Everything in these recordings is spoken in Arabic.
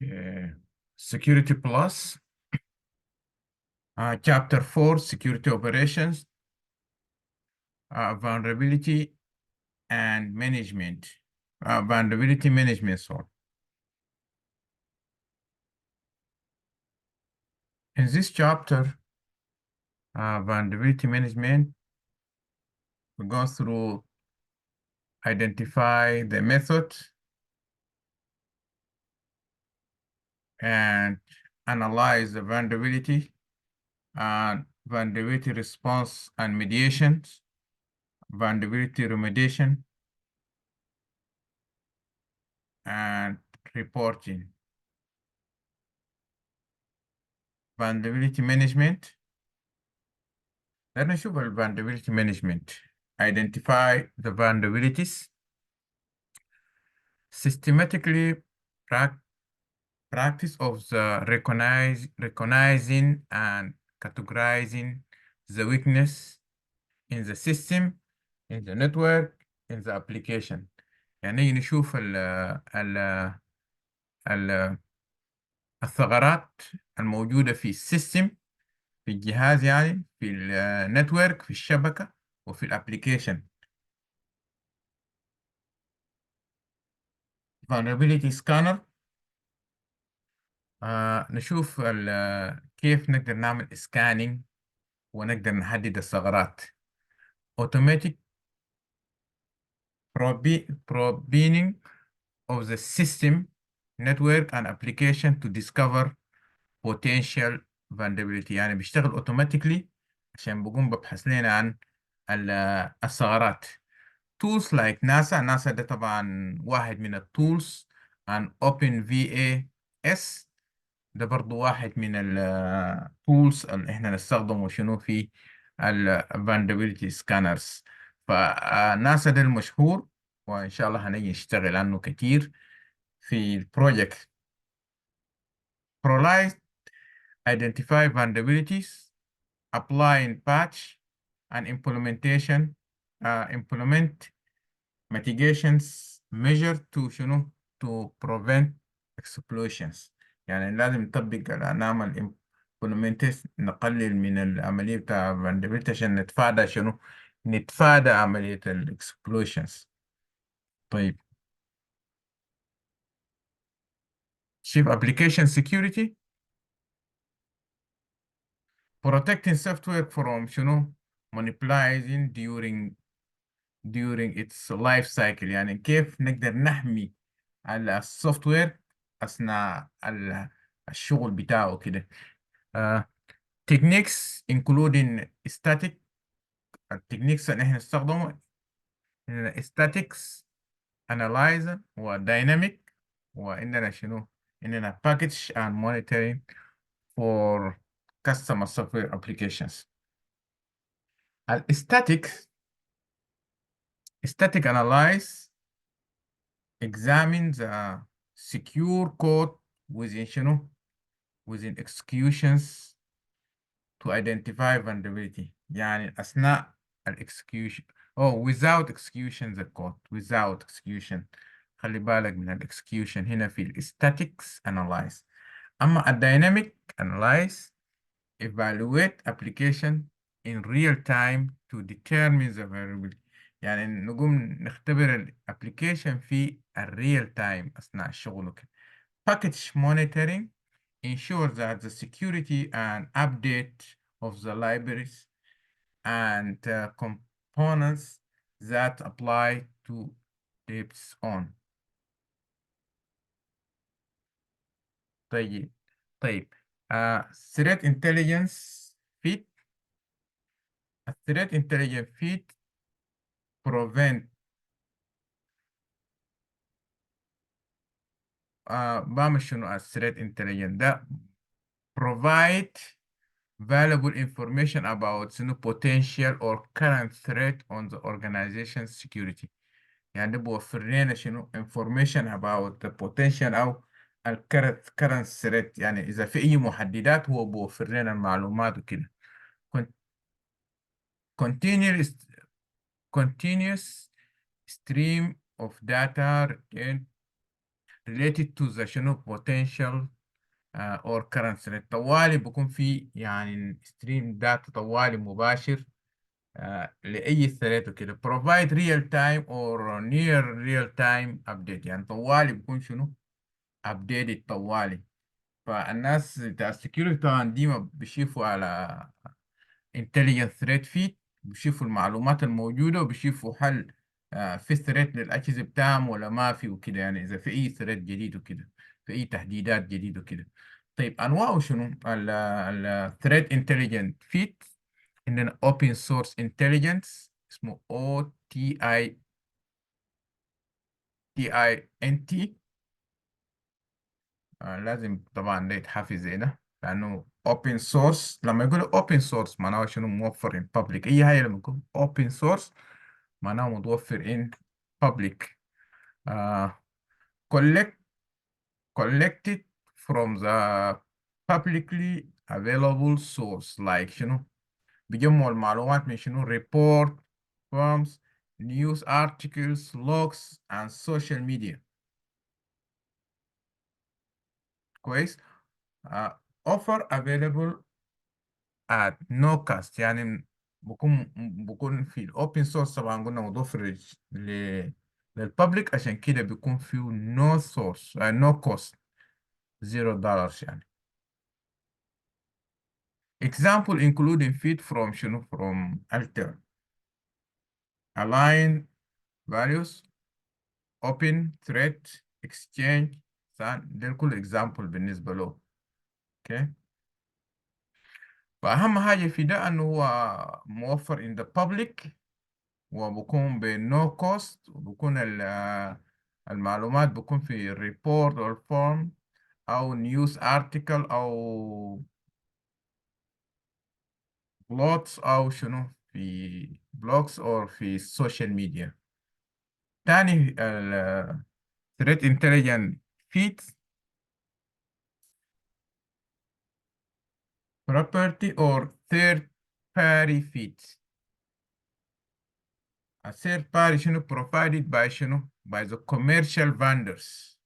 uh, Security Plus, Chapter 4, Security Operations, Vulnerability and Management, Vulnerability Management, sorry. In this chapter, Vulnerability Management, we go through identify the method and analyze the vulnerability and vulnerability response and mediation, vulnerability remediation, and reporting. Vulnerability management. Let us نشوف vulnerability management. Identify the vulnerabilities. Systematically practice of the recognizing and categorizing the weakness in the system, in the network, in the application. يعني نشوف ال الثغرات الموجودة في السيستم، في الجهاز، يعني في النتورك، في الشبكة، وفي الابليكيشن. vulnerability scanner. نشوف كيف نقدر نعمل سكانينج ونقدر نحدد الثغرات. automatic probining of the system, network and application to discover potential vulnerability. يعني بيشتغل اوتوماتيكلي عشان بقوم ببحث لنا عن الثغرات. tools like NASA ده طبعا واحد من التولز، and OpenVAS ده برضو واحد من التولز اللي احنا نستخدمه شنو في ال vulnerability scanners. فناسا ده المشهور، وإن شاء الله هنيجي نشتغل عنه كتير في البروجكت. Prolight identify vulnerabilities, applying patch and implementation, implement mitigations measure to شنو to prevent explosions. يعني لازم نطبق نعمل implementation، نقلل من العملية بتاع vulnerability عشان نتفادى شنو، نتفادى عملية explosions. طيب Chief Application Security protecting software from شنو manipulating during its life cycle. يعني كيف نقدر نحمي السوفت وير أثناء الشغل بتاعه كده. techniques including static. التكنيكس اللي احنا نستخدمه statics analyzer ودynamic، وعندنا شنو، عندنا package and monitoring for customer software applications. static analyze examine the secure code within شنو within executions to identify vulnerability. يعني أثناء execution without execution the code without execution. خلي بالك من execution هنا في statics analyze. أما dynamic analyze evaluate application in real time to determine the vulnerability. يعني نقوم نختبر الابليكيشن في الريال تايم أثناء الشغل. package monitoring ensure that the security and update of the libraries and components that apply to depths on. طيب threat intelligence feed. threat intelligence feed prevent بعمل شنو threat intelligence ده provide valuable information about potential or current threat on the organization's security. يعني ده بوفر لنا شنو information about the potential أو current threat. يعني إذا في أي محددات هو بوفر لنا المعلومات وكده. continuous stream of data related to the شنو potential or current threat. طوالي بكون في يعني ستريم داتا طوالي مباشر لأي ثريت وكده. provide real time or near real time update، يعني طوالي بكون شنو updated طوالي. فالناس بتاع السكيورتي طبعا ديما بيشوفوا على intelligent threat feed، بيشوفوا المعلومات الموجودة وبيشوفوا هل في threat للأجهزة بتاعهم ولا ما في وكده، يعني إذا في أي threat جديد وكده، في أي تحديثات جديدة وكده. طيب أنواعه شنو؟ ال threat intelligent feed عندنا open source intelligence اسمه OTINT. لازم طبعا ده يتحفظ هنا، لأنه open source لما يقولوا open source معناه شنو؟ موفر in public. أي حاجة لما يكون open source معناه متوفر in public. آه collect collected from the publicly available source like شنو؟ بيجمعوا المعلومات من شنو؟ report forms news articles logs and social media. كويس. offer available at no cost، يعني بكون في الاوبن سورس طبعا قلنا متوفر للبابليك، عشان كده بيكون فيه no source no cost $0 يعني. example including feed from شنو؟ from alter align values open thread exchange. ده كل example بالنسبة له. اوكي. فأهم حاجة في ده إنه هو موفر in the public، وبكون بنو كوست، وبكون المعلومات بكون في الريبورت أو الفورم أو نيوز أرتيكل أو بلوتس أو شنو في بلوجز أو في السوشيال ميديا. تاني ال threat intelligence feeds property or third party feeds. A third party شنو provided by شنو by the commercial vendors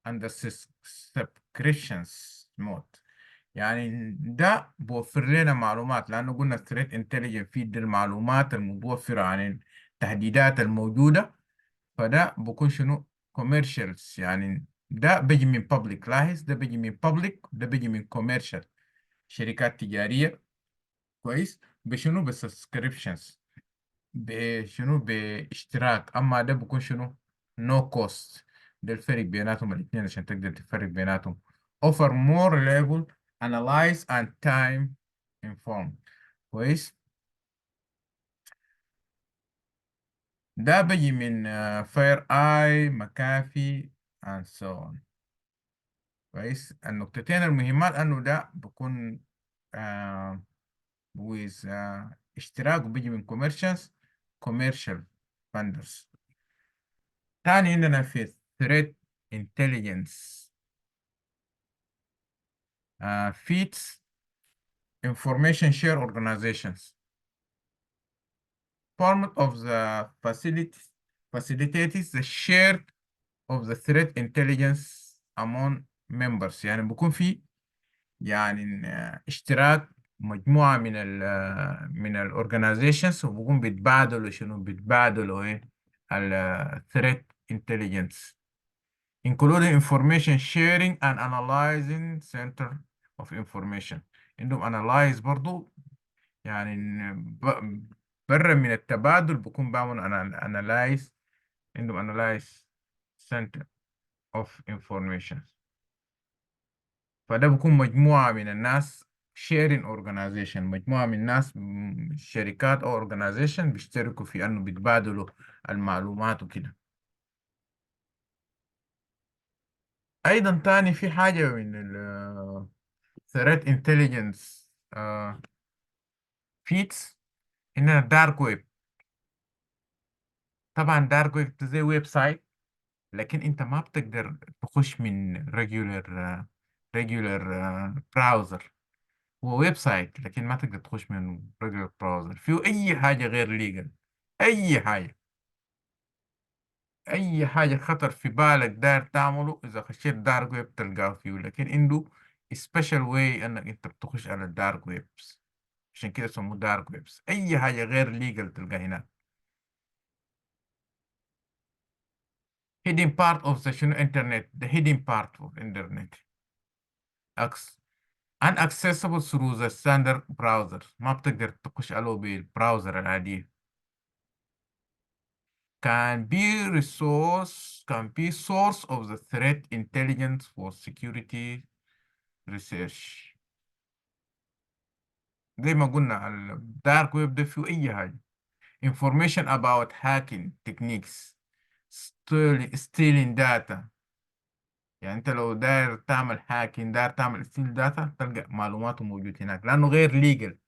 and the subscriptions mode. يعني ده بوفر لنا معلومات، لأنه قلنا الثريت انتليجنت في دي المعلومات المتوفرة عن التهديدات الموجودة. فده بكون شنو؟ كوميرشالز، يعني ده بيجي من بابليك. لاحظ ده بيجي من بابليك، ده بيجي من كوميرشال، شركات تجارية. كويس. بشنو؟ بسبسكريبشنز، بشنو؟ باشتراك. اما ده بيكون شنو؟ نو كوست. ده الفرق بيناتهم الاثنين عشان تقدر تفرق بيناتهم. offer more reliable analyze and time inform. كويس. ده بيجي من فاير اي مكافي and so on. كويس. النقطتين المهمات انه ده بيكون آه with اشتراك، وبيجي من commercial vendors. تاني عندنا في threat intelligence feeds information share organizations form of the facilitates the share of the threat intelligence among members. يعني بيكون في يعني اشتراك مجموعة من من ال organizations، وبيكون بيتبادلوا شنو؟ بيتبادلوا ايه؟ ال threat intelligence including information sharing and analyzing center of information. عندهم analyze برضو، يعني برا من التبادل بكون بعمل analyze. عندهم analyze center of information. فده بكون مجموعة من الناس sharing organization، مجموعة من الناس شركات أو organization بيشتركوا في أنه بيتبادلوا المعلومات وكده. أيضا تاني في حاجة من threat intelligence feeds، إنها دارك ويب. طبعا دارك ويب زي ويب سايت، لكن أنت ما بتقدر تخش من regular براوزر. هو ويب سايت لكن ما تقدر تخش من regular براوزر فيه أي حاجة غير ليجل، أي حاجة. اي حاجه خطر في بالك داير تعمله، اذا خشيت دارك ويب تلقاه فيه، لكن عنده سبيشال واي انك انت بتخش على الدارك ويبس. عشان كده سموه دارك ويبس. اي حاجه غير ليجل تلقاها هناك. hidden part of the شنو internet. the hidden part of internet Acc- unaccessible through the standard browser. ما بتقدر تخش عليه بالبراوزر العادية. can be source of the threat intelligence for security research. زي ما قلنا الدارك ويب ده فيه أي حاجة. information about hacking techniques, stealing data. يعني أنت لو داير تعمل هاكينج، داير تعمل steal data، تلقى معلوماته موجود هناك لأنه غير ليجل.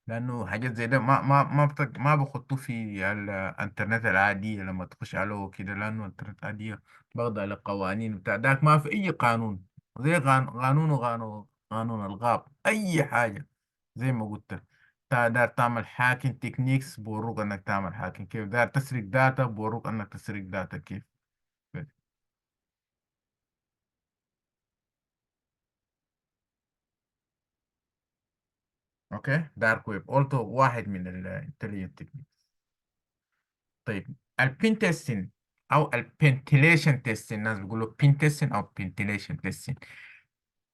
لأنه حاجات زي ده ما بخطوه في الإنترنت العادية لما تخش عليه كده، لأنه الإنترنت العادية بخضع لقوانين بتاع داك، ما في أي قانون. زي قانون الغاب أي حاجة. زي ما قلت، داير تعمل هاكينج تكنيكس بوروك انك تعمل هاكينج كيف، داير تسرق داتا بوروك انك تسرق داتا كيف. اوكي، دارك ويب اولتو واحد من الانتليجنت تكنيكس. طيب، البين تيستين او البنتيليشن تيستين، الناس بيقولوا بين تيستين او بنتيليشن تيستين.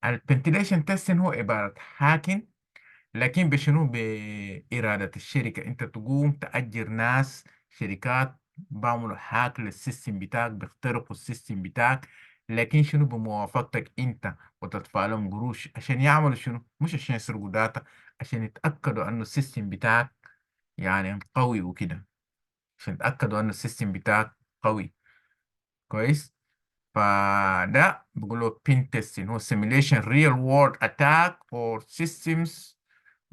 البنتيليشن تيستين هو عبارة هاكينج، لكن بشنو؟ بإرادة الشركة. أنت تقوم تأجر ناس، شركات بعملوا هاك للسيستم بتاعك، بيخترقوا السيستم بتاعك، لكن شنو؟ بموافقتك أنت، وتدفع لهم قروش عشان يعملوا شنو؟ مش عشان يسرقوا داتا، عشان يتأكدوا أنه السيستم بتاعك يعني قوي وكده. عشان يتأكدوا أنه السيستم بتاعك قوي كويس. فده بيقولوا بين تيستين، هو simulation real world attack or systems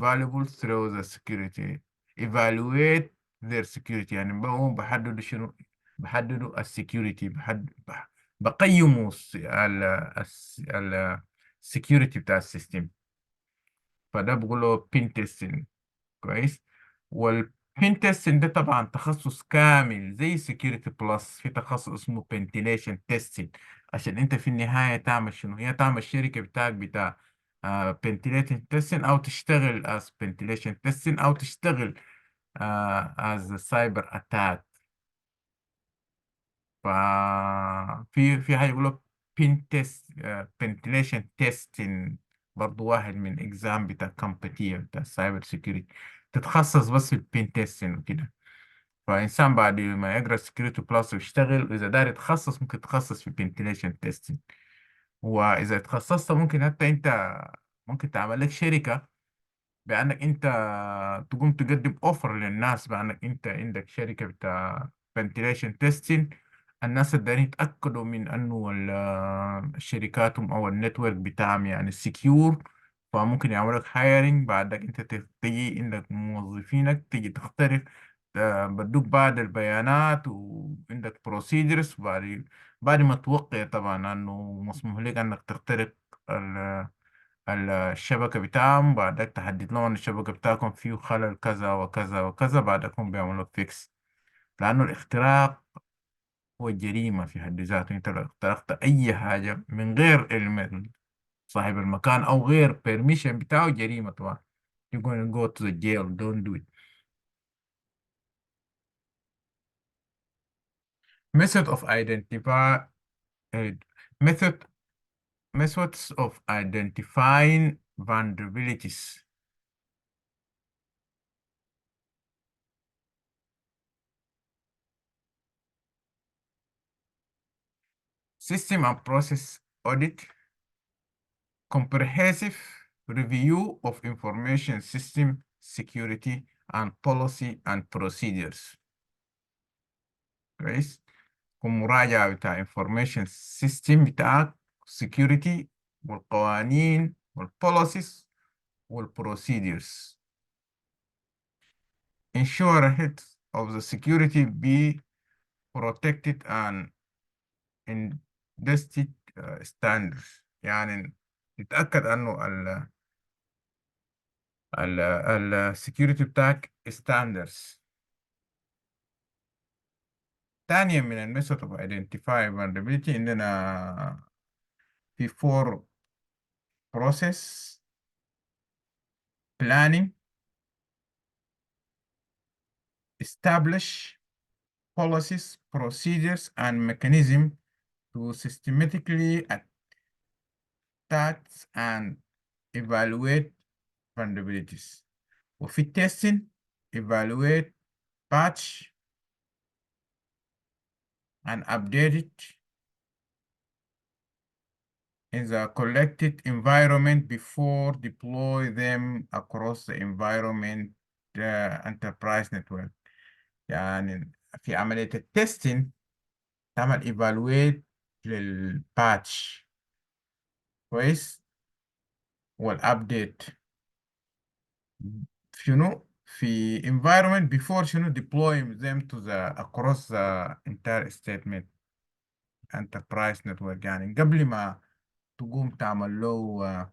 valuable through the security evaluate their security. يعني هم بحددوا شنو؟ بحددوا السكيورتي، بقيموا السكيورتي بتاع السيستم. فده بيقولوا بين تيستين كويس. والبين تيستنج ده طبعا تخصص كامل زي سكيورتي بلس، في تخصص اسمه بنتيليشن تيستنج. عشان انت في النهاية تعمل شنو؟ هي تعمل الشركة بتاعك بتاع بنتيليشن تيستنج، او تشتغل از بنتيليشن تيستنج، او تشتغل از سايبر اتاك. في حاجة يقولوا بين تيست بنتيليشن تيستنج، برضو واحد من اكزام بتاع كومبتيا بتاع السايبر سيكيورتي، تتخصص بس في البين تيستنج وكده. فإنسان بعد ما يقرأ سكيورتي بلس ويشتغل، وإذا دار يتخصص ممكن يتخصص في بنتيليشن تيستنج. وإذا تخصصت ممكن حتى أنت ممكن تعمل لك شركة، بأنك أنت تقوم تقدم أوفر للناس بأنك أنت عندك شركة بتاع فنتيليشن تيستين. الناس الدارين يتأكدوا من أنه شركاتهم أو النتورك بتاعهم يعني سكيور، فممكن يعملوا لك هايرنج. بعدك أنت تيجي عندك موظفينك تيجي تخترق، بدوك بعض البيانات وعندك بروسيجرز. بعد ما توقع طبعا أنه مسموح لك أنك تخترق الشبكة بتاعهم، بعدك تحدد لهم إن الشبكة بتاعكم فيه خلل كذا وكذا وكذا، بعدكم بيعملوا فيكس. لأنه الاختراق هو جريمة في حد ذاته. أنت لو اخترقت أي حاجة من غير علم صاحب المكان أو غير بيرميشن بتاعه، جريمة طبعا. You're going to go to the jail. Don't do it. Method of identify uh, method methods of identifying vulnerabilities. System and process audit. Comprehensive review of information system security and policy and procedures. كويس. مراجعة بتاع information system بتاعك، security والقوانين والpolicies والprocedures. Ensure ahead of the security be protected and industry standards. يعني تتأكد أنه ال security بتاعك standards. ثانيا من الميثود اوف ايدنتيفاي vulnerability عندنا في 4 process: planning, establish policies, procedures, and mechanism to systematically attack and evaluate vulnerabilities. وفي testing: evaluate, patch, and update it in the collected environment before deploy them across the environment enterprise network. يعني في عملية التستين تعمل evaluate للباتش كويس والابديت شنو في environment before شنو deploy them to the across the entire statement enterprise network. يعني تقوم تعمل له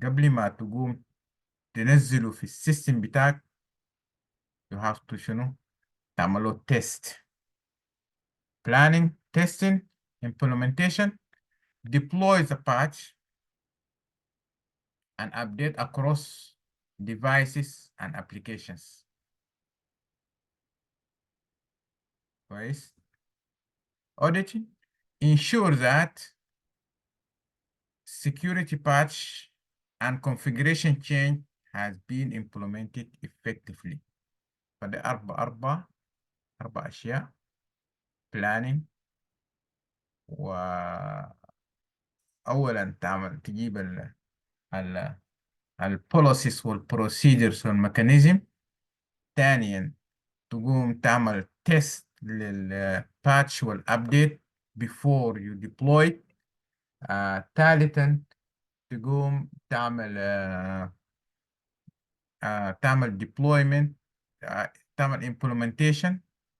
قبل ما تقوم تنزله في السيستم بتاعك you have to شنو تعمل له test: planning, testing, implementation, deploy the patch, and update across devices and applications. كويس. Auditing: ensure that security patch and configuration change has been implemented effectively. فده أربع أشياء: planning، وأولا تجيب ال البوليسيز والبروسيدرز والميكانيزم. ثانيا تقوم تعمل تيست للباتش والابديت before you deploy. ثالثا تقوم تعمل deployment، تعمل implementation،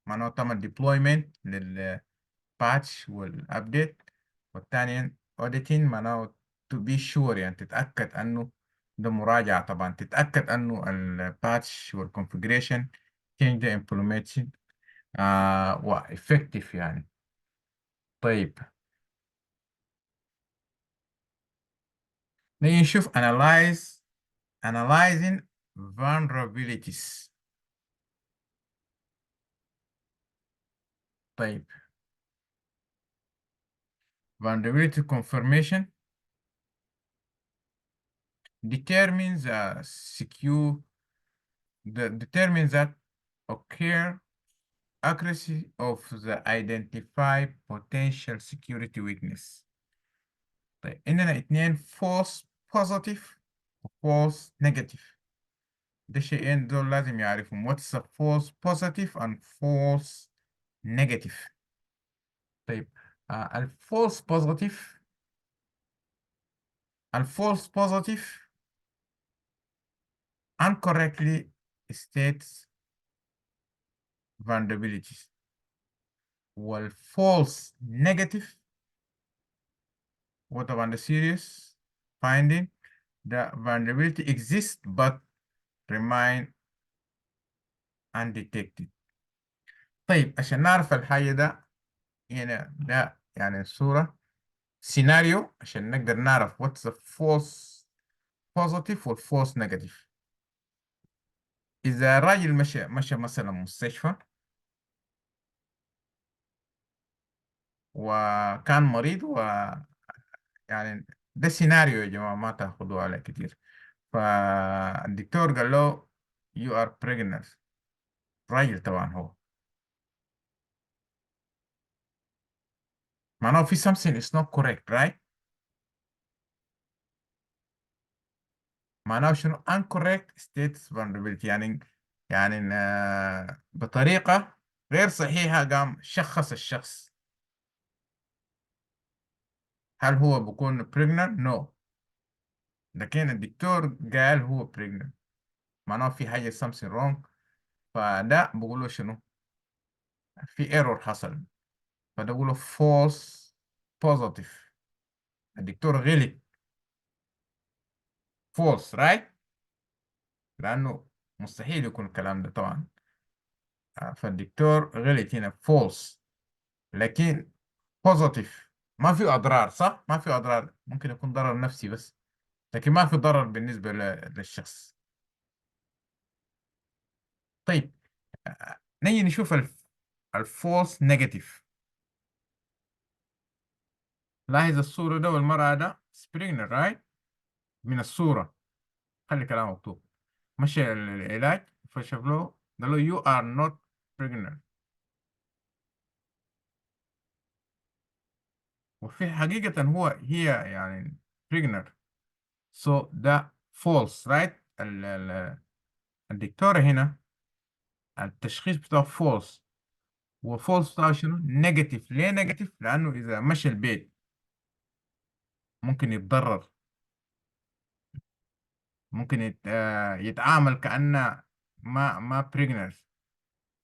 معناه تعمل deployment للباتش والابديت. والثانيا auditing معناه to be sure، يعني تتأكد انه ده مراجعة، طبعا تتأكد انه الباتش والconfiguration change the implementation وeffective يعني. طيب نيجي نشوف analyzing vulnerabilities. طيب vulnerability confirmation determines determines that occur accuracy of the identified potential security weakness. طيب عندنا اتنين: false positive و false negative. ده شيئين دول لازم يعرفهم: what's a false positive and false negative. طيب الفولس بوزيتيف incorrectly states vulnerabilities، والفولس نيجاتيف وطبعا the serious finding the vulnerability exists but remain undetected. طيب عشان نعرف الحاجة ده، هنا ده يعني صورة سيناريو عشان نقدر نعرف what's the false positive وال false negative. إذا راجل مشى مثلا مستشفى وكان مريض، يعني ده سيناريو يا جماعة، ما تاخدوه على كتير. فالدكتور قال له you are pregnant، راجل طبعا هو، معناه في something is not correct right. معناه شنو incorrect states vulnerability، يعني بطريقة غير صحيحة قام شخص الشخص. هل هو بيكون pregnant؟ no. لكن الدكتور قال هو pregnant، معناه في حاجة something wrong. فده بقوله شنو؟ في ايرور حصل، فده بقوله false positive. الدكتور غلط false right، لأنه مستحيل يكون الكلام ده طبعا. فالدكتور غلط هنا false. لكن positive ما في أضرار، صح؟ ما في أضرار، ممكن يكون ضرر نفسي بس، لكن ما في ضرر بالنسبة للشخص. طيب نيجي نشوف الفولس نيجاتيف. لاحظ الصورة ده والمرأة ده سبرينجر رايت من الصورة. خلي كلام مكتوب. مشي العلاج فشاف له قال له you are not pregnant، وفي حقيقة هي يعني pregnant. so ده false right. الدكتورة هنا التشخيص بتاعه false، وفولس بتاعه شنو نيجاتيف. ليه نيجاتيف؟ لأنه إذا مشى البيت ممكن يتضرر، ممكن يتعامل كأنه ما pregnant،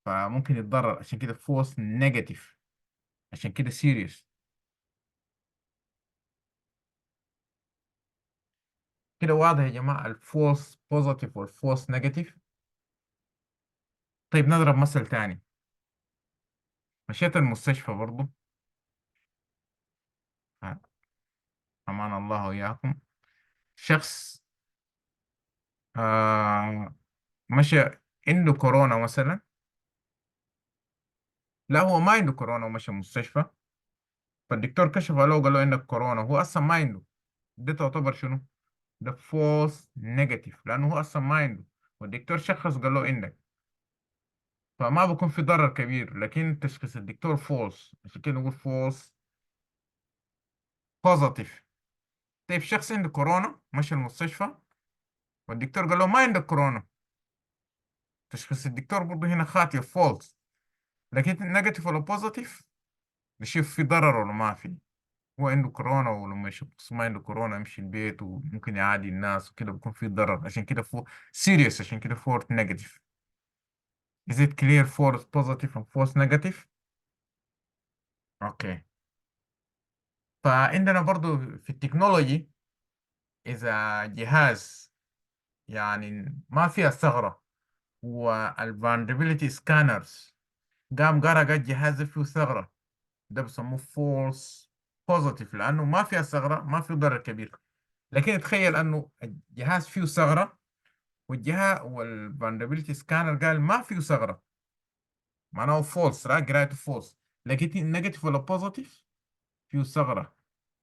فممكن يتضرر. عشان كده فولس نيجاتيف، عشان كده سيريس. كده واضح يا جماعة الفولس بوزيتيف والفولس نيجاتيف. طيب نضرب مثل تاني. مشيت المستشفى برضو، آه، أمان الله وإياكم. شخص مشى عنده كورونا مثلا. لا هو ما عنده كورونا ومشى المستشفى، فالدكتور كشف عليه وقال له عندك كورونا، هو أصلا ما عنده. ده تعتبر شنو؟ ده فولس نيجاتيف، لأنه هو أصلا ما عنده، والدكتور شخص قال له عندك، فما بكون في ضرر كبير. لكن تشخيص الدكتور فولس، عشان كده نقول فولس بوزيتيف. طيب شخص عنده كورونا مشى المستشفى والدكتور قال له ما عندك كورونا، تشخيص الدكتور برضه هنا خاطئ فولس. لكن نيجاتيف ولا بوزيتيف نشوف في ضرر ولا ما في. هو عنده كورونا، ولما يشخص ما عنده كورونا يمشي البيت وممكن يعادي الناس وكده بيكون في ضرر. عشان كده سيريس، عشان كده فورت نيجاتيف. Is it clear false positive and false negative؟ اوكي. فعندنا برضو في التكنولوجي، إذا جهاز يعني ما فيها ثغرة والفولنربيلتي سكانرز قام قرأ الجهاز فيه ثغرة، ده بسموه فولس بوزيتيف، لأنه ما فيها ثغرة، ما في ضرر كبير. لكن تخيل أنه الجهاز فيه ثغرة والجهة والفولنربيلتي سكانر قال ما فيه ثغرة، معناه فولس، راح قرايته فولس. لكن نيجاتيف ولا بوزيتيف؟ فيه ثغرة،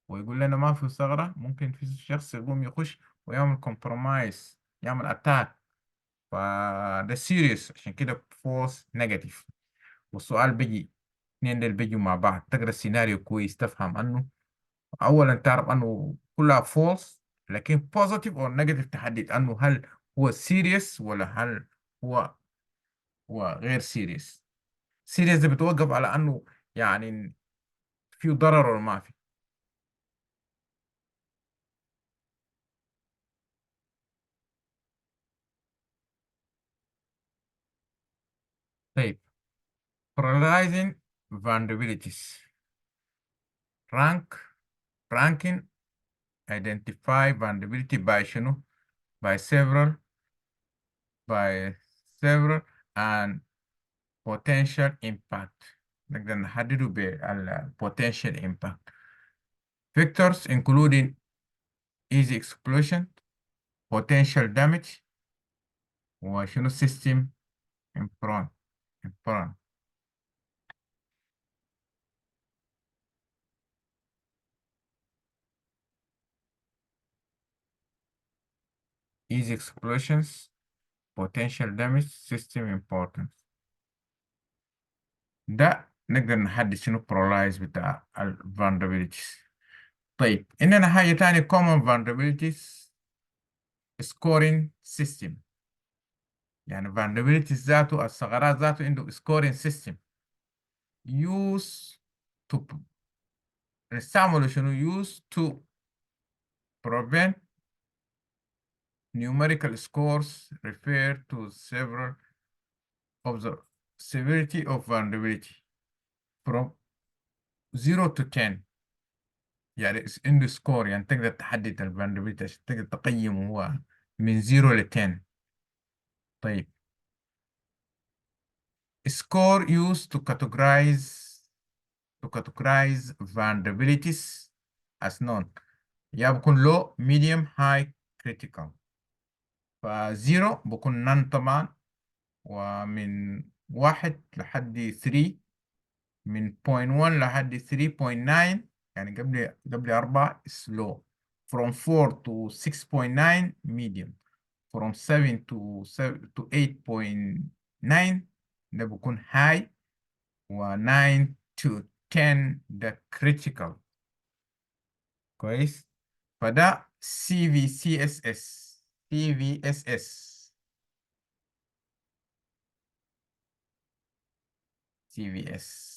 ويقول لنا ما فيه ثغرة، ممكن في شخص يقوم يخش ويعمل كومبرومايز، يعمل اتاك، فده سيريس. عشان كده فولس نيجاتيف. والسؤال بيجي، اثنين دول بيجوا مع بعض، تقرا السيناريو كويس تفهم انه اولا تعرف انه كلها فولس، لكن بوزيتيف او نيجاتيف تحدد انه هل هو سيريس ولا هل هو غير سيريس. سيريس ده بتوقف على انه يعني في ضرر ولا ما في. طيب paralyzing vulnerabilities. rank ranking identify vulnerability by شنو by several and potential impact. نقدر نحدده بال potential impact vectors including easy explosion, potential damage، وشنو system improne. easy explosions، potential damage، system importance. ده نقدر نحدد شنو برالايز بتاع ال vulnerabilities. طيب عندنا حاجة تانية common vulnerabilities scoring system. يعني vulnerabilities ذاته، الثغرات ذاته عنده scoring system use to نستعمله شنو use to prevent numerical scores refer to several of the severity of vulnerability from 0 to 10. يعني عنده سكور، يعني تقدر تحدد الفولنربيلتي عشان تقدر تقيمه هو من 0 ل 10. طيب score used to categorize vulnerabilities as known. يا بكون low medium high critical. فزيرو بكون none طبعا، ومن واحد لحد 3، من 0.1 لحد 3.9، يعني قبل 4 slow. From 4 to 6.9 medium. From 7 to 8.9 ده بيكون high، و 9 to 10 ده critical. كويس. فده CVCSS. CVSS. CVS.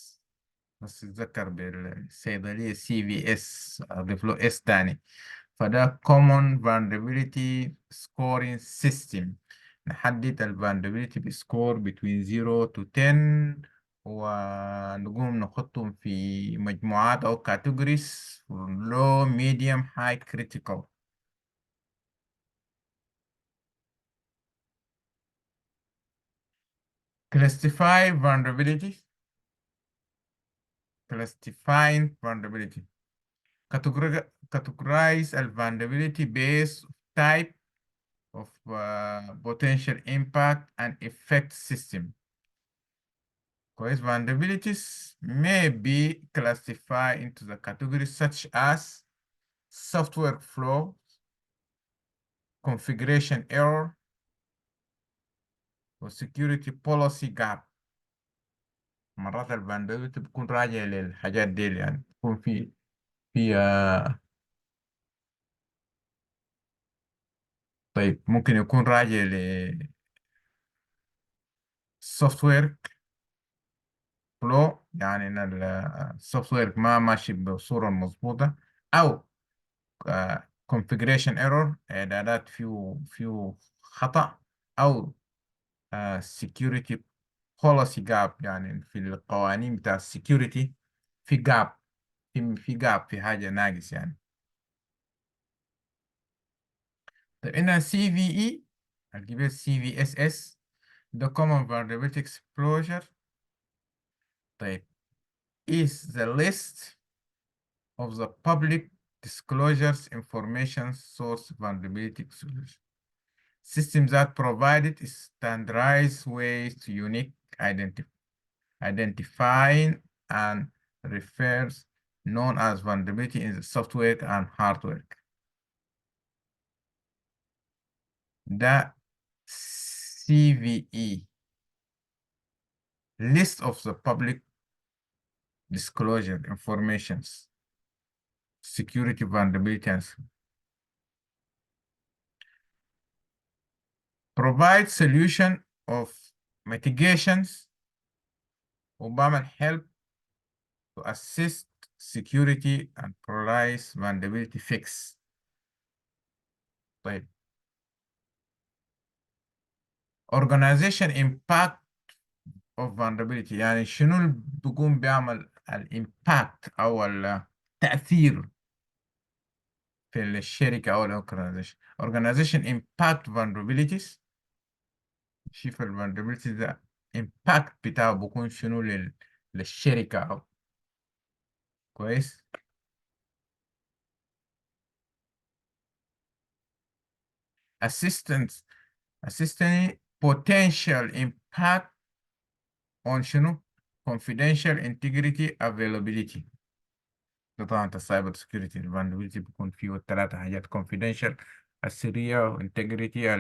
بس اتذكر بالصيدلية CVS، أضيف له S تاني. فده Common Vulnerability Scoring System. نحدد ال Vulnerability بسكور between 0 to 10، ونقوم نحطهم في مجموعات أو categories: low, medium, high, critical. Classify vulnerability. Classifying vulnerability. Categorize a vulnerability based type of potential impact and effect system. Because vulnerabilities may be classified into the categories such as software flaw, configuration error, or security policy gap. مرات الفولنربيلتي بتكون راجعة للحاجات دي، يعني بتكون في طيب ممكن يكون راجع للسوفت وير فلو، يعني ان السوفت وير ما ماشي بصورة مظبوطة، او configuration error، اعدادات فيه خطأ، او security policy gap، يعني في القوانين بتاع السكيورتي في gap، في حاجة ناقص يعني. طيب هنا CVE، هتجيب CVSS، ده common vulnerability exposure. طيب is the list of the public disclosures information source vulnerability solution. Systems that provided standardized ways to unique identifying and refers known as vulnerability in the software and hardware. The CVE, list of the public disclosure informations, security vulnerabilities, provide solution of mitigations وبعمل help to assist security and prioritize vulnerability fix. طيب organization impact of vulnerability، يعني شنو اللي بيقوم بيعمل الامباكت او التأثير في الشركة او الاورجنايزيشن. organization impact vulnerabilities، شوف ال vulnerabilities ده impact بتاعه بيكون شنو للشركة او كويس. assistance potential impact on شنو confidential integrity availability. ده طبعا السايبر سكيورتي الفولنربيلتي بيكون فيه الثلاثة حاجات: confidential السرية، والانتجريتي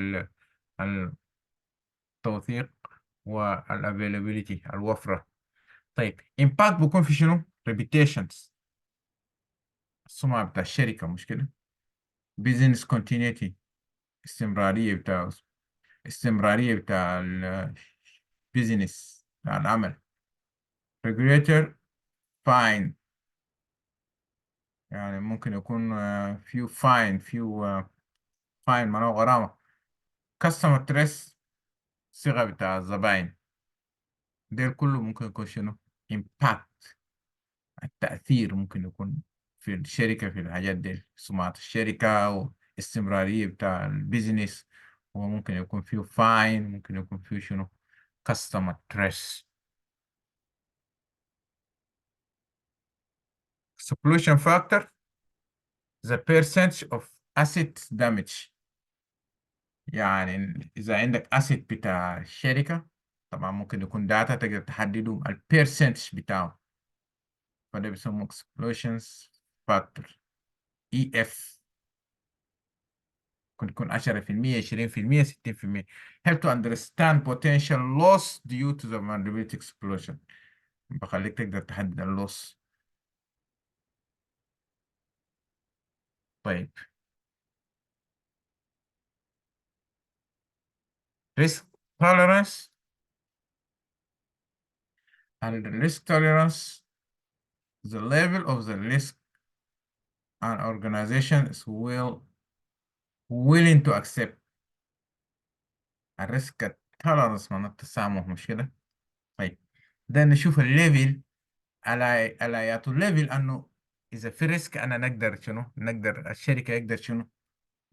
التوثيق، والافيلابيلتي الوفرة. طيب impact بيكون في شنو؟ reputations، السمعة بتاع الشركة، مش كده؟ business continuity، استمرارية بتاع البيزنس بتاع العمل. regulator fine، يعني ممكن يكون فيه فاين معناه غرامة. كاستمر تريس، صيغة بتاع الزباين. ديل كله ممكن يكون شنو؟ امباكت، التأثير ممكن يكون في الشركة، في الحاجات دي، سمعة الشركة واستمرارية بتاع البيزنس. وممكن يكون فيه فاين، ممكن يكون فيه شنو؟ كاستمر تريس. Exclusion factor the percentage of asset damage. يعني إذا عندك asset بتاع الشركة، طبعا ممكن يكون داتا تقدر تحدده البيرسنتج بتاعه، فده بيسموه exclusion factor EF. ممكن يكون 10%، 20%، 60%. Help to understand potential loss due to the vulnerability explosion. بخليك تقدر تحدد اللوس. طيب risk tolerance. And the risk tolerance, the level of the risk an organization is willing to accept. الريسك tolerance معناته التسامح، مش كده؟ طيب ده نشوف الليفل على ياتو الليفل، انه اذا في ريسك انا نقدر شنو، نقدر الشركه يقدر شنو،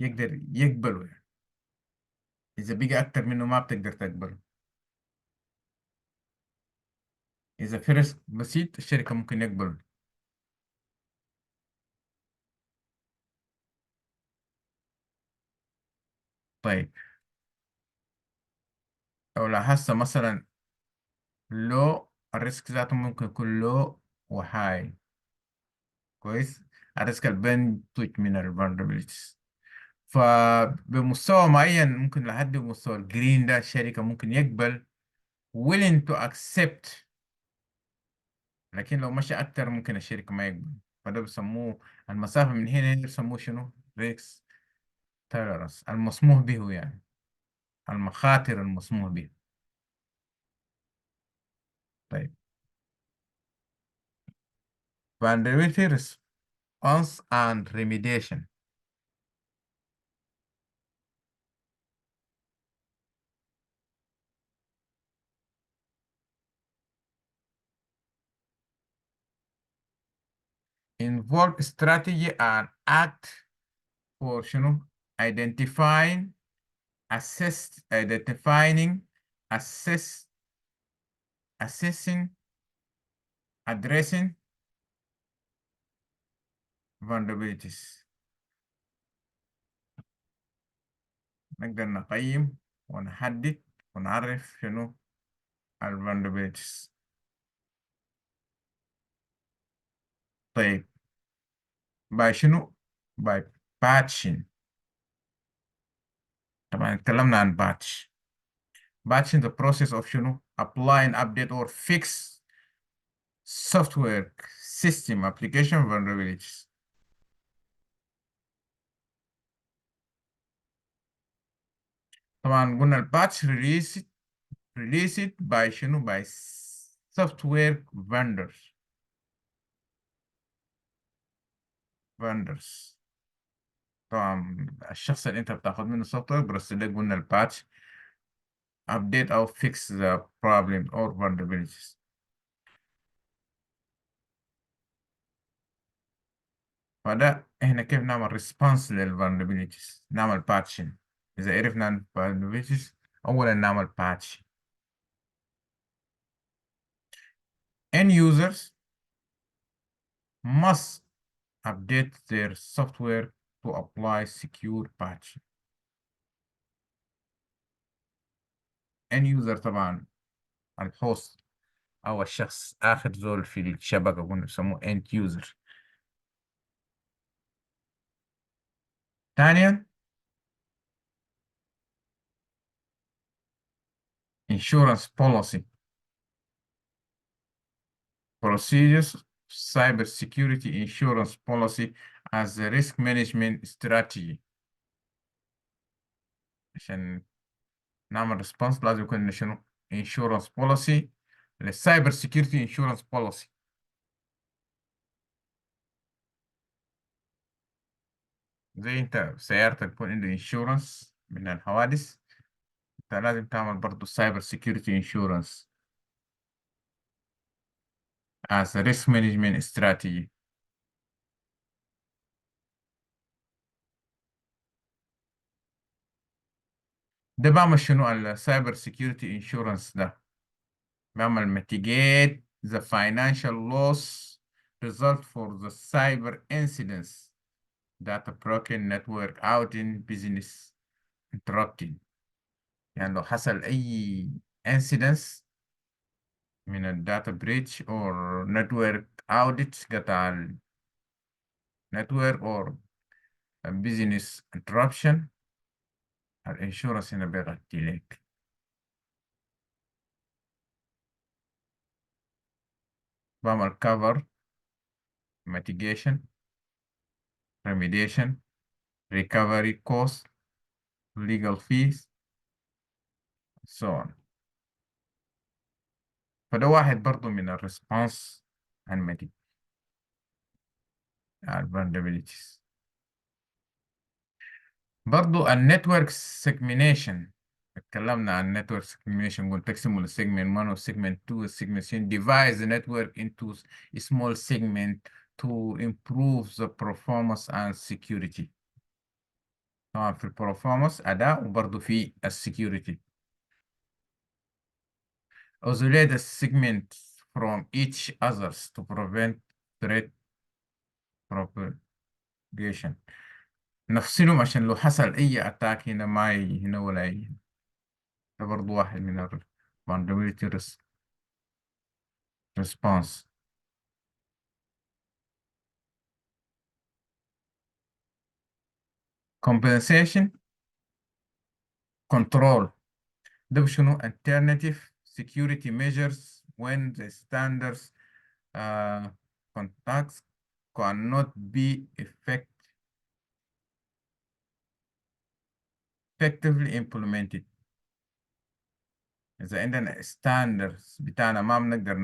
يقدر يقبله يعني. اذا بقى اكتر منه ما بتقدر تقبله. اذا في ريسك بسيط الشركه ممكن يقبله. طيب لو لاحظت مثلا لو الريسك ذاته ممكن يكون لو وهاي، كويس. الريسك البنتج من الفولنربيلتيز، فبمستوى معين ممكن لحد مستوى الجرين ده الشركة ممكن يقبل willing to accept. لكن لو مشى أكتر ممكن الشركة ما يقبل. فده بيسموه المسافة من هنا هنا بيسموه شنو؟ ريكس تولرانس، المسموح به يعني، المخاطر المسموح بها. طيب vulnerability response and remediation. involve strategy and act for شنو؟ identifying identifying assess assessing addressing vulnerabilities. نقدر نقيم ونحدد ونعرف شنو ال vulnerabilities. طيب باي شنو؟ باي patching. طبعا اتكلمنا عن patch. patching the process of شنو؟ applying update or fix software system application vulnerabilities. طبعا قلنا الباتش released by شنو؟ by software vendors. طبعا الشخص اللي انت بتاخد منه سوفت وير برسل لك، قلنا الباتش update او fix the problem or vulnerabilities. فده احنا كيف نعمل response للvulnerabilities، نعمل patching. اذا عرفنا عن vulnerabilities اولا نعمل patch. end users must update their software to apply secure patch. end user طبعا الهوست او الشخص اخر زول في الشبكه، قلنا بيسموه end user. ثانيا insurance policy procedures, cyber security insurance policy as a risk management strategy. عشان نعمل ريسبونس لازم يكون شنو؟ insurance policy للسايبر سيكيورتي insurance policy. زي انت سيارتك يكون عنده insurance من الحوادث، انت لازم تعمل برضه cyber security insurance as a risk management strategy. ده بعمل شنو السايبر سيكيورتي insurance ده؟ بعمل mitigate the financial loss result for the cyber incidents that a broken network outing business interrupting. يعني لو حصل أي incidents من الداتا بريتش or network outage قطع النتورك or a business interruption الانشورنس هنا بيغطي لك. بعمل cover mitigation remediation recovery cost legal fees so on. فده واحد برضو من الريسبونس عن vulnerabilities. برضو النتورك سيجمنيشن، اتكلمنا عن النتورك سيجمنيشن، قلت تقسموا للسيجمنت 1 والسيجمنت 2 والسيجمنت 3 divide the network into small segment to improve the performance and security. طبعا في البرفورمانس أداء وبرضو في السكيورتي. isolate the segments from each others to prevent threat propagation. نفصلهم عشان لو حصل أي أتاك هنا ما هنا ولا أي. ده برضو واحد من ال vulnerability response. compensation control ده بشنو alternative security measures when the standards contacts cannot be effectively implemented. إذا عندنا standards بتاعنا ما بنقدر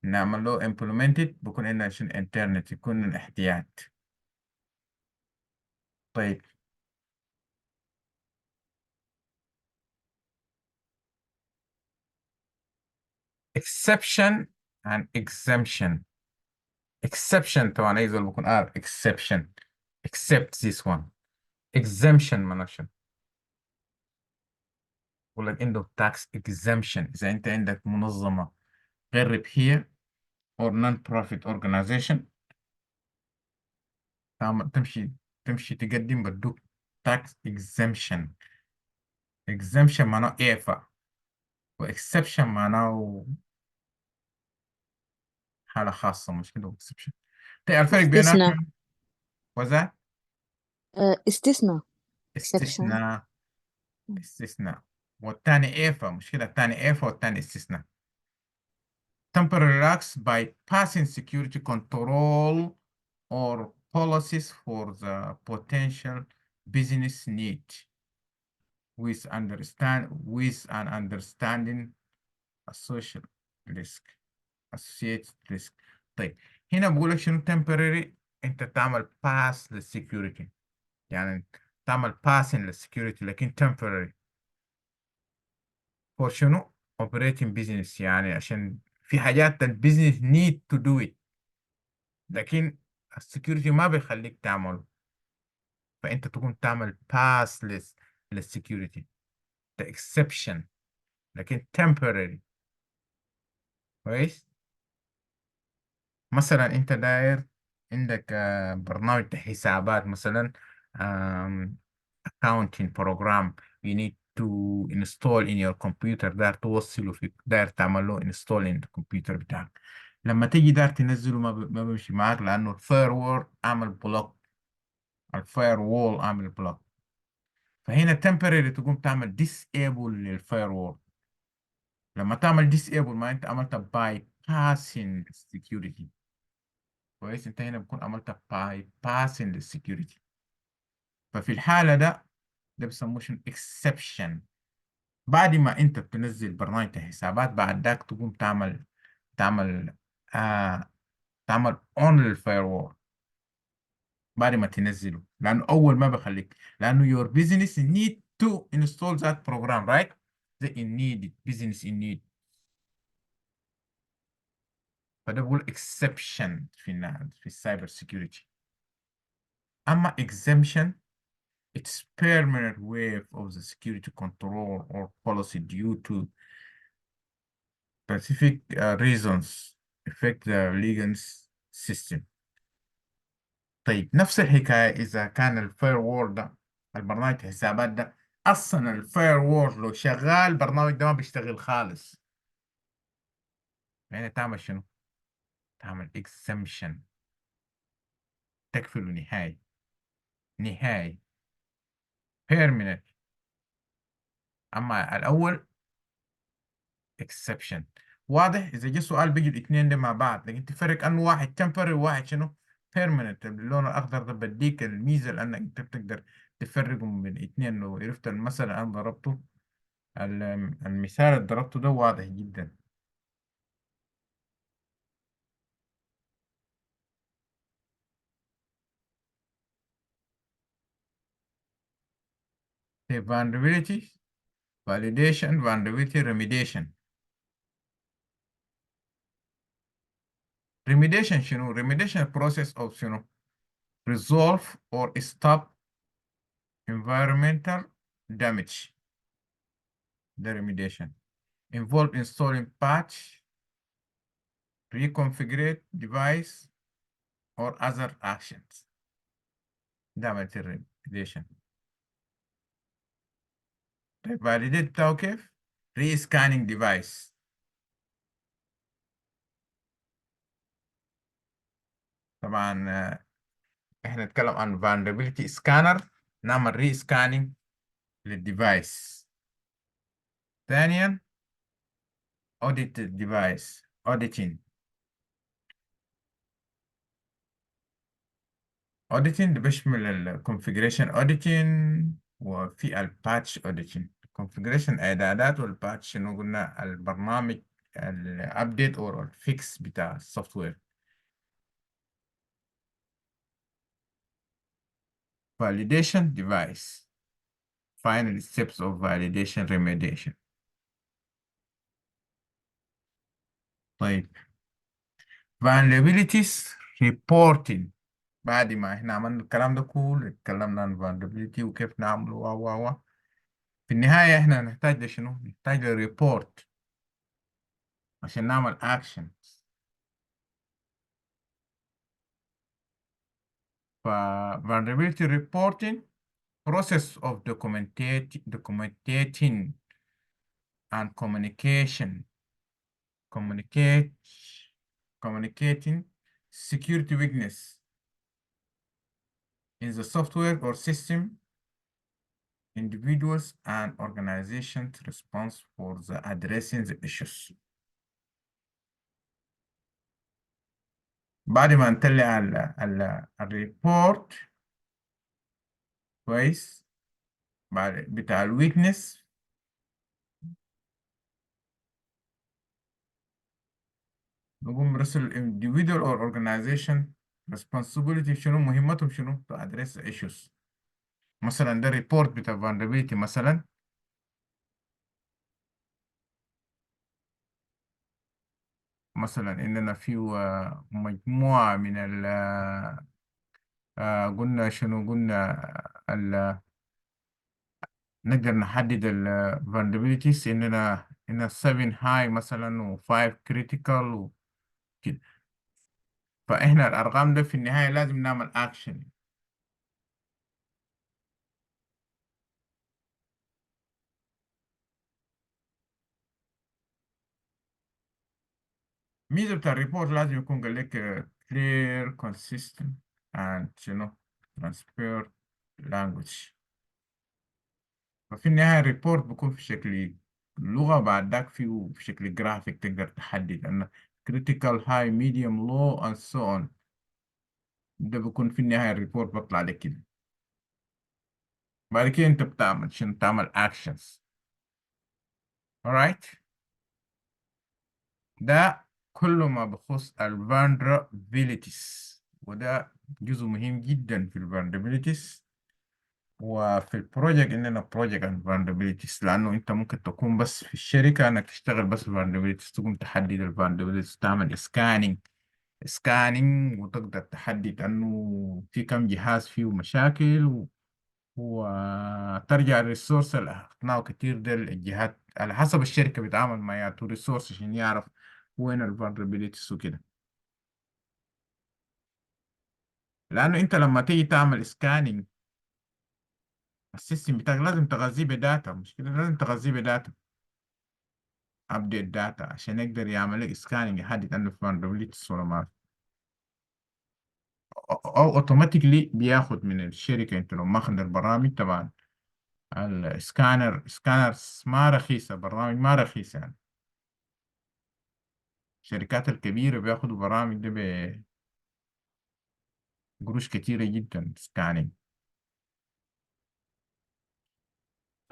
نعمل له implemented بكون عندنا شنو internet يكون احتياط. طيب exception and exemption. exception طبعا أي زول بكون exception except this one. exemption منشن بقول لك عنده tax exemption إذا أنت عندك منظمة غير ربحية or non-profit organization تمشي تقدم بدوك tax exemption. exemption معناه إعفاء و exception معناه حالة خاصة مش كده exception. طيب الفرق استثناء. بيناتهم وذا استثناء exception. استثناء. استثناء والتاني إعفاء مش كده، التاني إعفاء والتاني استثناء. temporary acts by passing security control or policies for the potential business need with an understanding associated risk. طيب هنا بقول لك شنو temporary، انت تعمل pass للسكيورتي، يعني تعمل passing للسكيورتي لكن temporary for شنو operating business، يعني عشان في حاجات البيزنس need to do it لكن السكيورتي ما بيخليك تعمله، فانت تكون تعمل pass للسكيورتي ده exception لكن temporary. كويس. مثلا انت داير عندك برنامج حسابات مثلا accounting program you need to install in your computer، داير توصله في داير تعمل له install in الكمبيوتر بتاعك. لما تيجي داير تنزله ما بيمشي معاك لانه الفاير وول عمل بلوك، الفاير وول عمل بلوك. فهنا temporary تقوم تعمل disable للفاير وول. لما تعمل disable ما انت عملت bypassing security. كويس، انت هنا بكون عملت bypassing للسكيورتي. ففي الحالة ده بيسموه شنو exception. بعد ما انت بتنزل برنامج الحسابات بعد ذاك تقوم تعمل آه تعمل on للفاير بعد ما تنزله، لانه اول ما بخليك، لانه your business need to install that program right. the in need business in need. فده بقول exception في السايبر سيكيورتي. اما exemption it's permanent waive of the security control or policy due to specific reasons affect the legal system. طيب نفس الحكاية إذا كان الفاير وول ده، البرنامج الحسابات ده، أصلا الفاير وول لو شغال البرنامج ده ما بيشتغل خالص، يعني تعمل شنو؟ تعمل exemption، تقفله نهائي، نهائي permanent. أما الأول exception. واضح؟ إذا جه سؤال بيجي الاثنين ده مع بعض، لكن تفرق أنه واحد temporary وواحد شنو؟ permanent. اللون الأخضر ده بديك الميزة لأنك أنت بتقدر تفرقهم بين الاثنين. لو عرفت المثل اللي أنا ضربته، المثال اللي ضربته ده واضح جدا. The vulnerability validation vulnerability remediation. remediation شنو؟ remediation process of شنو؟ resolve or stop environmental damage. The remediation involve installing patch, reconfigure device or other actions. ده عملية remediation. طيب validate بتاعه كيف؟ re-scanning device. طبعا احنا نتكلم عن vulnerability scanner، نعمل re-scanning للديفايس. ثانيا audit device auditing. auditing بيشمل ال configuration auditing وفي ال patch auditing. configuration اعدادات، والباتش شنو قلنا؟ البرنامج الابديت او الفيكس بتاع السوفت وير. validation device final steps of validation remediation. طيب vulnerabilities reporting. بعد ما احنا عملنا الكلام ده كله، اتكلمنا عن vulnerability وكيف نعمله و في النهاية احنا نحتاج لشنو؟ نحتاج لريبورت عشان نعمل اكشن. ف vulnerability reporting process of documenting and communicate communicating security weakness in the software or system, individuals and organizations response for the addressing the issues. بعد ما نطلع الريبورت كويس بعد بتاع الويكنس، نقوم نرسل individual or organization responsibility شنو؟ مهمتهم شنو؟ to address the issues. مثلا ده ريبورت بتاع vulnerability، مثلا إننا في مجموعة من ال قلنا شنو؟ قلنا نقدر نحدد ال vulnerabilities إننا 7 high مثلا و 5 critical وكده. فإحنا الأرقام ده في النهاية لازم نعمل أكشن. ميزة بتاع الريبورت لازم يكون قال لك clear consistent and شنو transparent language. ففي النهاية الريبورت بيكون في شكل لغة، بعد ذاك فيه في شكل جرافيك تقدر تحدد أن critical high medium low and so on. ده بيكون في النهاية الريبورت بطلع لك كده. بعد كده أنت بتعمل شنو؟ تعمل actions. alright. ده كله ما بخص ال vulnerabilities، وده جزء مهم جدا في ال vulnerabilities. وفي البروجكت عندنا بروجكت عن vulnerabilities، لأنه أنت ممكن تكون بس في الشركة إنك تشتغل بس vulnerabilities، تقوم تحدد ال vulnerabilities، تعمل سكانينج وتقدر تحدد إنه في كم جهاز فيه مشاكل وترجع الريسورس اللي أخذناه كتير ده الجهات على حسب الشركة بتعامل معها تو ريسورس عشان يعرف وين الفولنربيليتيز وكده. لأنه أنت لما تيجي تعمل سكاننج السيستم بتاعك لازم تغذيه بداتا، مش كده؟ لازم تغذيه بداتا، ابديت داتا، عشان يقدر يعمل لك سكاننج يحدد انه vulnerabilities ولا ما في. او اوتوماتيكلي بياخد من الشركه. انت لو ماخذ البرامج طبعا، سكانرز ما رخيصه، برامج ما رخيصه يعني. الشركات الكبيره بياخدوا برامج دي بقروش كتيره جدا سكاننج.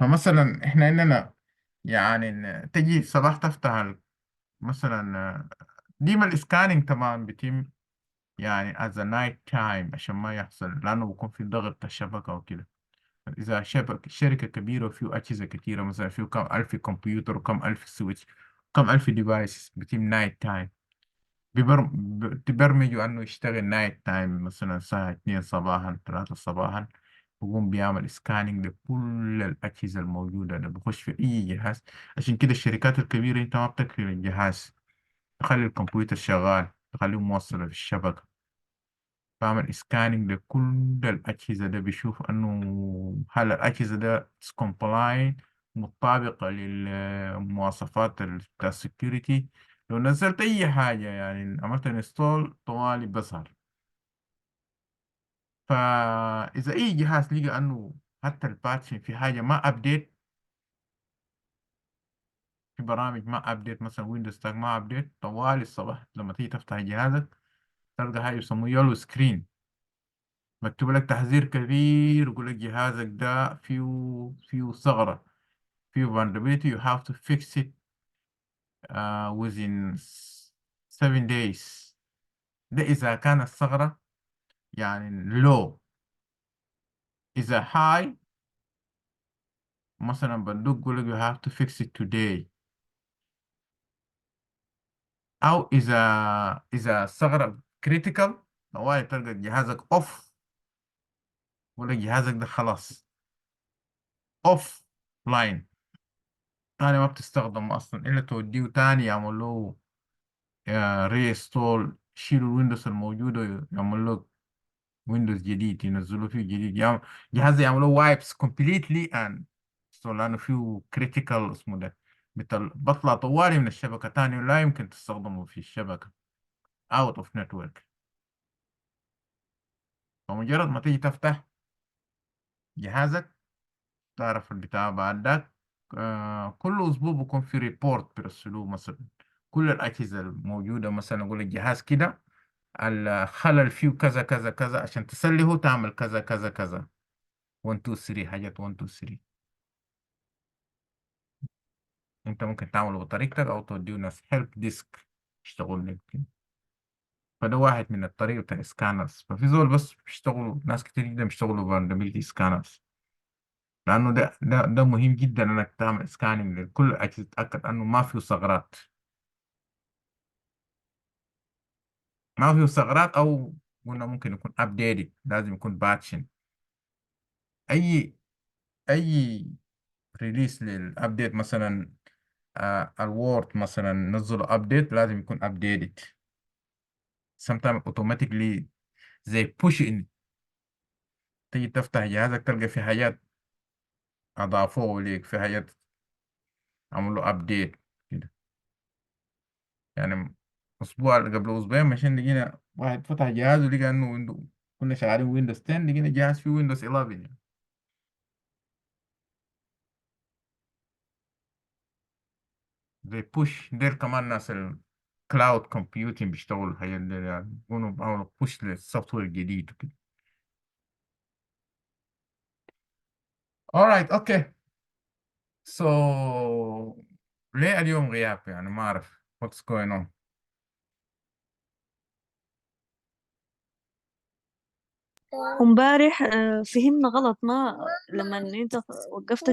فمثلا احنا عندنا يعني تجي صباح تفتح مثلا ديما السكاننج طبعا بيتم يعني as a night time عشان ما يحصل، لأنه بيكون في ضغط الشبكة وكده. إذا شركة كبيرة وفيه أجهزة كتيرة، مثلا فيه كم ألف كمبيوتر وكم ألف سويتش، كم ألف ديفايس، بتم نايت تايم. بتبرمجوا إنه يشتغل نايت تايم مثلا الساعة 2 صباحا 3 صباحا، بقوم بيعمل سكاننج لكل الأجهزة الموجودة، ده بخش في أي جهاز. عشان كده الشركات الكبيرة أنت ما بتقفل الجهاز، تخلي الكمبيوتر شغال، تخليه موصل في الشبكة. بعمل سكاننج لكل الأجهزة ده، بيشوف إنه هل الأجهزة ده كومبلاين، مطابقة للمواصفات بتاع السكيورتي. لو نزلت أي حاجة يعني عملت انستول طوالي بظهر. فإذا أي جهاز لقى إنه حتى الباتشن في حاجة ما أبديت، في برامج ما أبديت، مثلا ويندوز تاج ما أبديت، طوالي الصباح لما تيجي تفتح جهازك تلقى حاجة يسموه يلو سكرين، مكتوب لك تحذير كبير، يقول لك جهازك ده فيه ثغرة، فيه vulnerability you have to fix it within 7 days. ده إذا كان الثغرة يعني low. إذا high مثلا بدوك يقول لك you have to fix it today. أو إذا الثغرة critical، طوالي تلقى جهازك off، يقول لك جهازك ده خلاص off line، تاني ما بتستخدم أصلا إلا توديه تاني يعمل له ريستول، يشيلوا الويندوز الموجودة، يعمل له ويندوز جديد، ينزلوا فيه جديد، جهاز يعملوا وايبس كومبليتلي ان لانه فيه كريتيكال اسمه ده، بطلع طوالي من الشبكة تاني ولا يمكن تستخدمه في الشبكة، اوت اوف نتورك. فمجرد ما تيجي تفتح جهازك تعرف البتاع بعد ذاك. كل اسبوع بيكون في ريبورت بيرسلوه، مثلا كل الاجهزة الموجودة، مثلا اقول الجهاز كده الخلل فيه كذا كذا كذا، عشان تصلحه تعمل كذا كذا كذا، 1 2 3 حاجات 1 2 3. انت ممكن تعمله بطريقتك او توديه ناس هيلب ديسك يشتغل لك كده. فده واحد من الطريقة بتاع سكانرز. ففي زول بس بيشتغلوا، ناس كتير جدا بيشتغلوا vulnerability سكانرز، لانه ده مهم جدا انك تعمل سكاننج لكل اجهزة، تتاكد انه ما فيه ثغرات، ما فيه ثغرات، او قلنا ممكن يكون ابديتد، لازم يكون باتشن. اي اي ريليس للابديت، مثلا الوورد مثلا نزلوا ابديت لازم يكون ابديتد. sometimes automatically زي push in، تيجي تفتح جهازك تلقى في حاجات اضافوه ليك، في حاجات عملوا ابديت كده. يعني اسبوع قبل اسبوعين ماشيين لقينا واحد فتح جهازه لقى انه كنا شغالين ويندوز 10، لقينا جهاز فيه ويندوز 11 يعني. زي بوش دير كمان ناس الكلاود كومبيوتنج بيشتغلوا الحاجات دي، يعني بيكونوا بيعملوا بوش للسوفت وير الجديد وكده. alright okay. so ليه اليوم غياب؟ يعني ما اعرف what's going on. ومبارح فهمنا غلط، ما لما انت وقفت